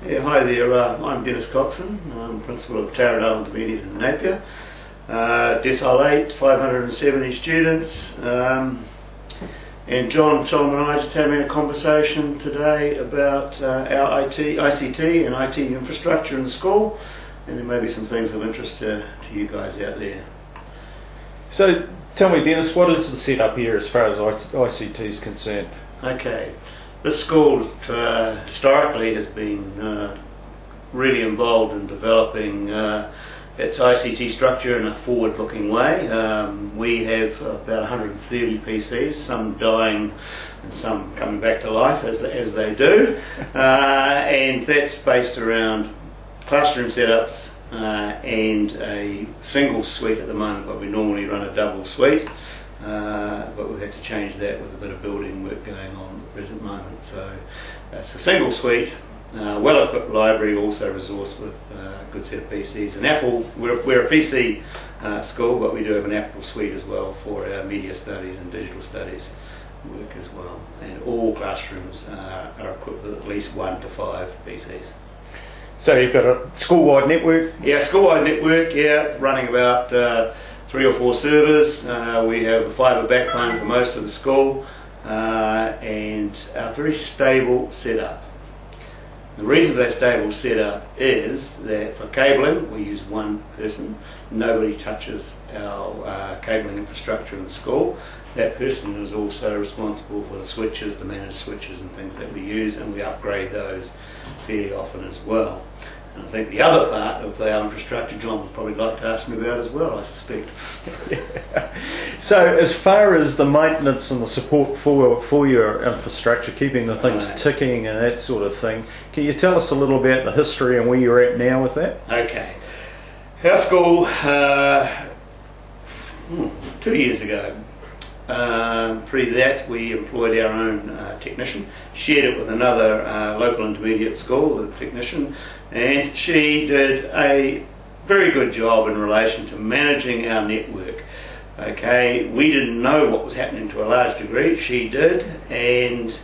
Yeah, hi there. I'm Dennis Coxon. I'm Principal of Taradale Intermediate in Napier. Decile 8, 570 students. And John and I are just having a conversation today about our ICT and IT infrastructure in the school, and there may be some things of interest to you guys out there. So tell me, Dennis, what is the setup here as far as ICT is concerned? Okay, this school historically has been really involved in developing its ICT structure in a forward-looking way. We have about 130 PCs, some dying and some coming back to life as they do, and that's based around classroom setups and a single suite at the moment, but we normally run a double suite. But we've had to change that with a bit of building work going on at the present moment. So it's a single suite, well-equipped library, also resourced with a good set of PCs. And Apple, we're a PC school, but we do have an Apple suite as well for our media studies and digital studies work as well. And all classrooms are equipped with at least 1 to 5 PCs. So you've got a school-wide network? Yeah, school-wide network, yeah, running about 3 or 4 servers. We have a fibre backbone for most of the school, and a very stable setup. The reason for that stable setup is that for cabling we use one person. Nobody touches our cabling infrastructure in the school. That person is also responsible for the switches, the managed switches and things that we use, and we upgrade those fairly often as well. And I think the other part of our infrastructure John would probably like to ask me about as well, I suspect. So as far as the maintenance and the support for your infrastructure, keeping the things ticking and that sort of thing, can you tell us a little about the history and where you're at now with that? Okay. Our school, 2 years ago, pre that we employed our own technician, shared it with another local intermediate school, the technician, and she did a very good job in relation to managing our network. Okay, we didn't know what was happening to a large degree, she did, and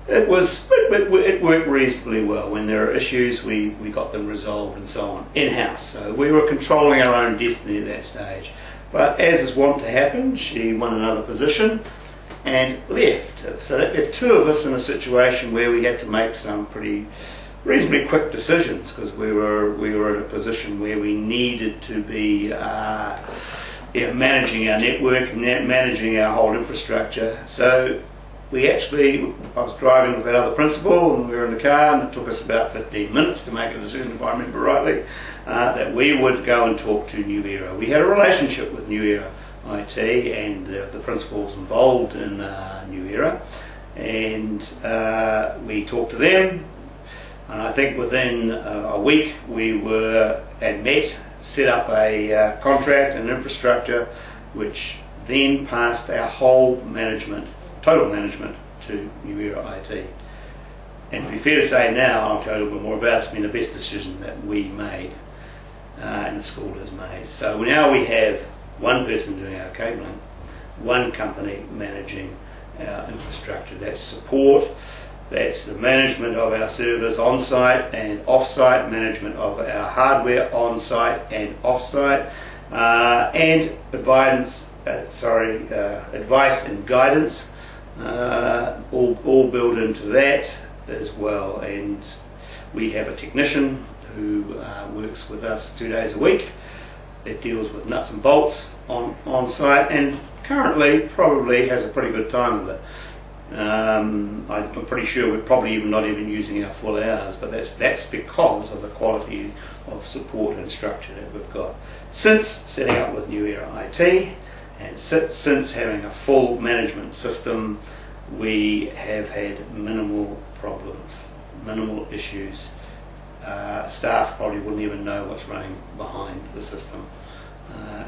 it worked reasonably well. When there are issues we got them resolved and so on in-house, so we were controlling our own destiny at that stage. But as is wont to happen, she won another position and left. So that left 2 of us in a situation where we had to make some reasonably quick decisions, because we were in a position where we needed to be managing our network and managing our whole infrastructure. So I was driving with that other principal and we were in the car, and it took us about 15 minutes to make a decision, if I remember rightly, that we would go and talk to New Era. We had a relationship with New Era IT, and the principals involved in New Era, and we talked to them, and I think within a week we had met, set up a contract and infrastructure, which then passed our whole management, total management, to New Era IT. And to be fair to say now, I'll tell you a little bit more about it, it's been the best decision that we made and the school has made. So now we have one person doing our cabling, one company managing our infrastructure. That's support, that's the management of our servers on-site and off-site, management of our hardware on-site and off-site, and advice and guidance, all built into that as well. And we have a technician who works with us 2 days a week that deals with nuts and bolts on site, and currently probably has a pretty good time with it. I'm pretty sure we're probably not even using our full hours, but that's because of the quality of support and structure that we've got. Since setting up with New Era IT and since having a full management system, we have had minimal problems, minimal issues. Staff probably wouldn't even know what's running behind the system,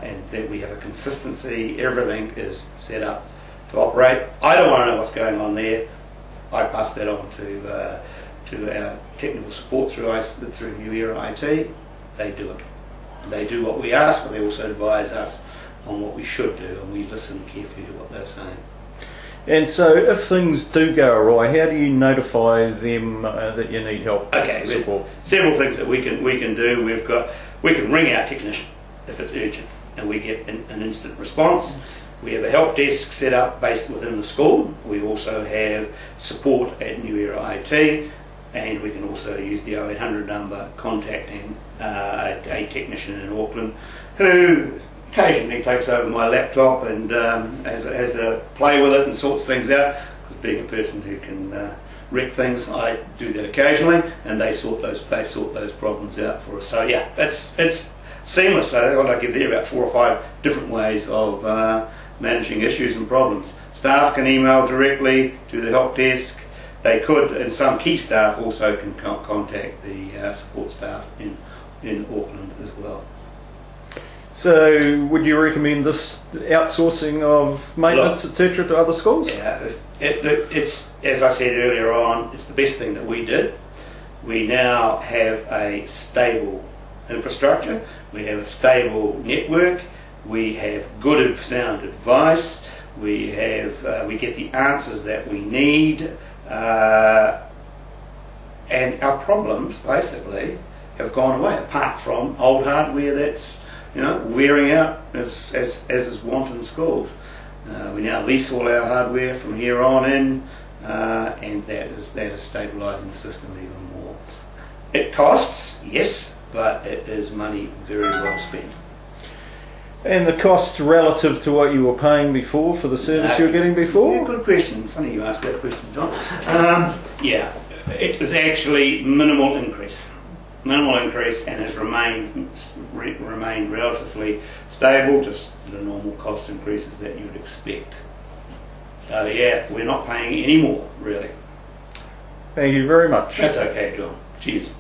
and that we have a consistency. Everything is set up to operate. I don't want to know what's going on there. I pass that on to our technical support through New Era IT. They do it. And they do what we ask, but they also advise us on what we should do, and we listen carefully to what they're saying. And so if things do go awry, how do you notify them that you need help? Okay, there's several things that we can do. We can ring our technician if it's urgent, and we get an instant response. We have a help desk set up based within the school. We also have support at New Era IT, and we can also use the 0800 number contacting a technician in Auckland who occasionally takes over my laptop and has a play with it and sorts things out. Because being a person who can wreck things, I do that occasionally, and they sort those problems out for us. So yeah, it's seamless. So I give there about 4 or 5 different ways of managing issues and problems. Staff can email directly to the help desk. They could, and some key staff also can contact the support staff in Auckland as well. So would you recommend this outsourcing of maintenance, etc., to other schools? Yeah, it's, as I said earlier on, it's the best thing that we did. We now have a stable infrastructure, we have a stable network, we have good and sound advice, we get the answers that we need, and our problems basically have gone away, apart from old hardware that's wearing out as is wont in schools. We now lease all our hardware from here on in, and that is stabilising the system even more. It costs, yes, but it is money very well spent. And the costs relative to what you were paying before for the service you were getting before? Yeah, good question. Funny you asked that question, John. Yeah, it was actually minimal increase, and has remained relatively stable, just the normal cost increases that you would expect. So yeah, we're not paying any more, really. Thank you very much. That's okay, John. Cheers.